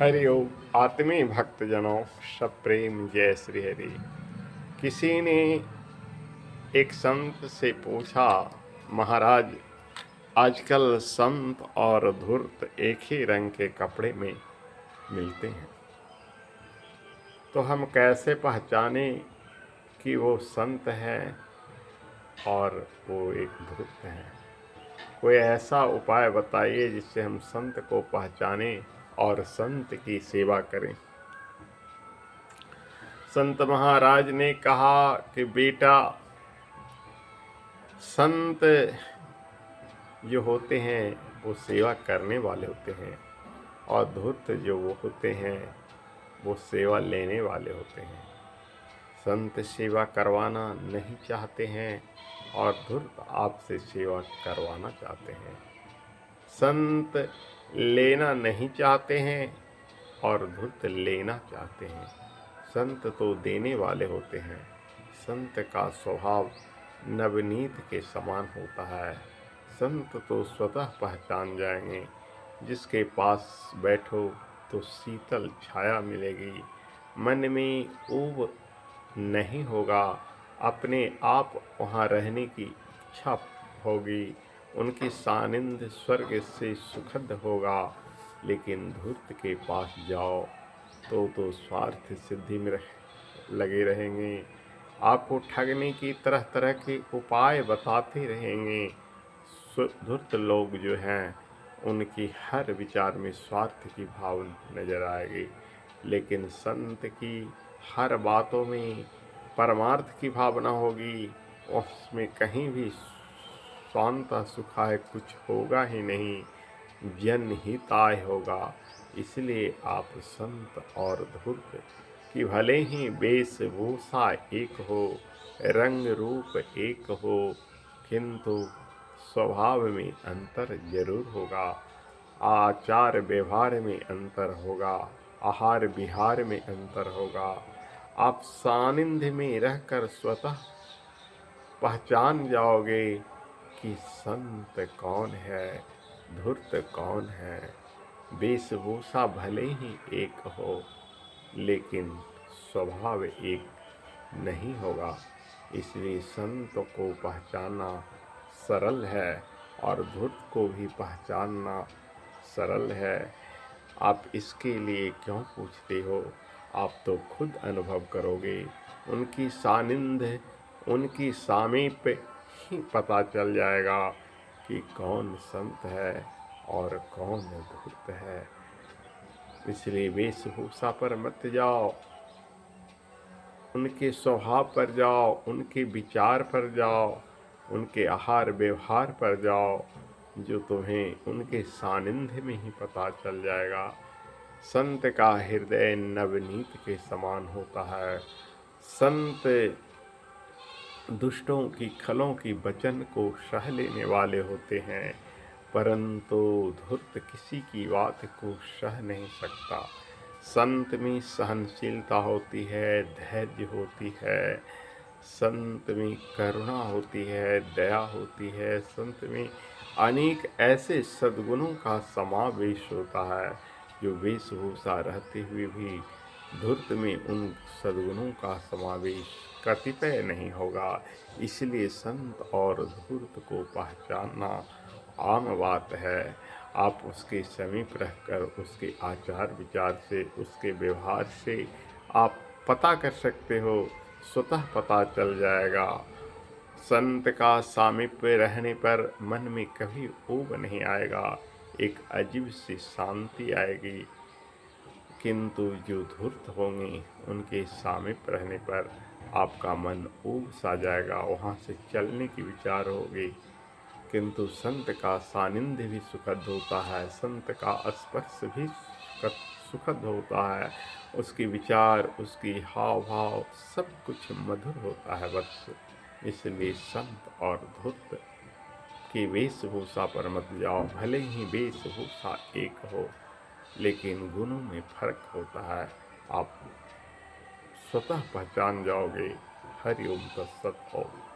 हरिओम। आत्मीय भक्तजनों, सब प्रेम जय श्री हरि। किसी ने एक संत से पूछा, महाराज आजकल संत और धूर्त एक ही रंग के कपड़े में मिलते हैं, तो हम कैसे पहचाने कि वो संत है और वो एक धूर्त है। कोई ऐसा उपाय बताइए जिससे हम संत को पहचाने और संत की सेवा करें। संत महाराज ने कहा कि बेटा, संत जो होते हैं वो सेवा करने वाले होते हैं और धूर्त जो वो होते हैं वो सेवा लेने वाले होते हैं। संत सेवा करवाना नहीं चाहते हैं और धूर्त आपसे सेवा करवाना चाहते हैं। संत लेना नहीं चाहते हैं और धूर्त लेना चाहते हैं। संत तो देने वाले होते हैं। संत का स्वभाव नवनीत के समान होता है। संत तो स्वतः पहचान जाएंगे। जिसके पास बैठो तो शीतल छाया मिलेगी, मन में ऊब नहीं होगा, अपने आप वहाँ रहने की इच्छा होगी। उनकी सानिध्य स्वर्ग से सुखद होगा। लेकिन धूर्त के पास जाओ तो स्वार्थ सिद्धि में लगे रहेंगे। आपको ठगने की तरह तरह के उपाय बताते रहेंगे। धूर्त लोग जो हैं उनकी हर विचार में स्वार्थ की भाव नजर आएगी। लेकिन संत की हर बातों में परमार्थ की भावना होगी। उसमें कहीं भी स्वांतः सुखाय कुछ होगा ही नहीं, जन हिताय होगा। इसलिए आप संत और धूर्त कि भले ही वेशभूषा एक हो, रंग रूप एक हो, किंतु स्वभाव में अंतर जरूर होगा, आचार व्यवहार में अंतर होगा, आहार विहार में अंतर होगा। आप सानिध्य में रहकर स्वतः पहचान जाओगे कि संत कौन है, धूर्त कौन है। वेशभूषा भले ही एक हो लेकिन स्वभाव एक नहीं होगा। इसलिए संत को पहचानना सरल है और धूर्त को भी पहचानना सरल है। आप इसके लिए क्यों पूछते हो? आप तो खुद अनुभव करोगे। उनकी सानिध्य, उनकी सामीप्य ही पता चल जाएगा कि कौन संत है और कौन धूर्त है। इसलिए वेशभूषा पर मत जाओ, उनके स्वभाव पर जाओ, उनके विचार पर जाओ, उनके आहार व्यवहार पर जाओ, जो तुम्हें उनके सानिध्य में ही पता चल जाएगा। संत का हृदय नवनीत के समान होता है। संत दुष्टों की खलों की वचन को सह लेने वाले होते हैं, परंतु धूर्त किसी की बात को सह नहीं सकता। संत में सहनशीलता होती है, धैर्य होती है, संत में करुणा होती है, दया होती है। संत में अनेक ऐसे सद्गुणों का समावेश होता है जो वेशभूषा रहते हुए भी धूर्त में उन सद्गुणों का समावेश कतिपय नहीं होगा। इसलिए संत और धूर्त को पहचानना आम बात है। आप उसके समीप रहकर उसके आचार विचार से, उसके व्यवहार से आप पता कर सकते हो, स्वतः पता चल जाएगा। संत का सामीप्य रहने पर मन में कभी ऊब नहीं आएगा, एक अजीब सी शांति आएगी। किंतु जो धूर्त होंगे उनके सामीप्य रहने पर आपका मन ऊब सा जाएगा, वहाँ से चलने की विचार होगी। किंतु संत का सानिध्य भी सुखद होता है, संत का स्पर्श भी सुखद होता है। उसके विचार, उसकी हाव भाव सब कुछ मधुर होता है वत्स। इसलिए संत और धूर्त की वेशभूषा पर मत जाओ। भले ही वेशभूषा एक हो लेकिन गुणों में फर्क होता है। आप स्वतः पहचान जाओगे। हरि ओम तत्सत।